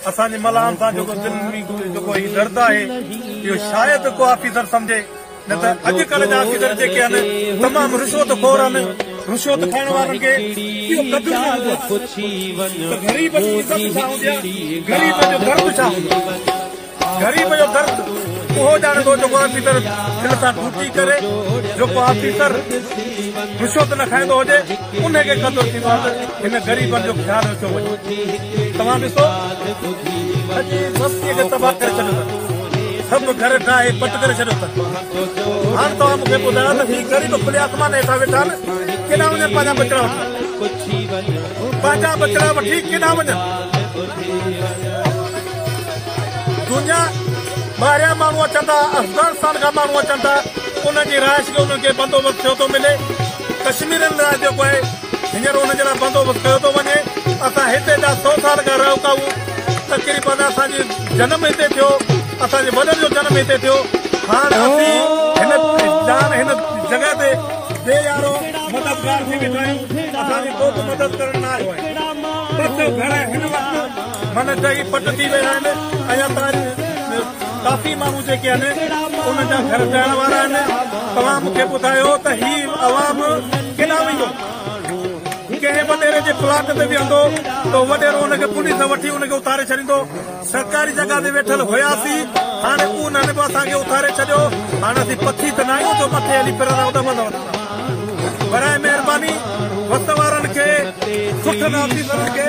असांजे मलाम सां जेको दिल में जेको ही दर्द आहे इहो शायदि को ऑफिसर सम्झे न त अॼुकल्ह जा ऑफिसर जेके आहिनि तमामु रिश्वतखोर आहिनि रिश्वत खाइण वारनि खे इहो कदुरु न हूंदो आहे त ग़रीब जी इज़त छा हूंदी आहे ग़रीब जो दर्द छा हूंदो आहे ग़रीब जो दर्द उहो ॼाणंदो जेको ऑफिसर दिलि सां ड्यूटी करे जेको ऑफिसर रिश्वत न खाईंदो हुजे उनखे क़दुरु थींदो आहे त हिन ग़रीबनि जो ख़्यालु रखियो वञे तव्हां ॾिसो अॼु बस्तीअ खे तबाह करे छॾियो अथनि सभु घर ठाहे पट करे छॾियो अथनि हाणे तव्हां मूंखे ॿुधायो त ही ग़रीब खुले आसमान हेठां वेठा आहिनि केॾा वञनि पंहिंजा बचड़ा वठी केॾा वञनि दुनिया ॿाहिरियां माण्हू अचनि था अफगानिस्तान खां माण्हू अचनि था उनजी रहाइश खे उन्हनि खे बंदोबस्तु थियो थो मिले कश्मीरनि लाइ जेको आहे हींअर उनजे लाइ बंदोबस्तु कयो थो वञे असां हिते जा 100 साल खां रहियो आहियूं तक़रीबन असांजी जनम हिते थियो असांजे वॾनि जो जनम हिते थियो हाणे असीं हिन जॻह ते बेयारो मददगार थी वेठा आहियूं असांजी को बि मदद करण न आयो आहे बसि घर हिन वक़्तु मन चई पट थी विया आहिनि अञा ताईं काफ़ी माण्हू जेके आहिनि उन्हनि जा घर ठाहिण वारा आहिनि तव्हां मूंखे ॿुधायो त ही अवाम केॾां वेंदो कंहिं वॾेरे जे प्लाट ते वेहंदो त वॾेरो हुनखे पुलिस वठी हुनखे उतारे छॾींदो सरकारी जॻह ते वेठल हुयासीं हाणे उन्हनि बि असांखे उतारे छॾियो हाणे असीं पथी त न आहियूं जो मथे हली फिरंदा उॾमंदा बराए महिरबानी वक़्त वारनि खे सुठनि ऑफिसरनि खे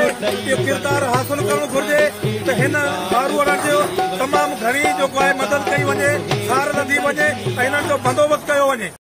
इहो किरदारु हासिल करणु घुरिजे त हिन बारूअड़नि जो तमामु घणी जेको आहे मदद कई वञे सार नदी वञे ऐं हिननि जो बंदोबस्तु कयो वञे।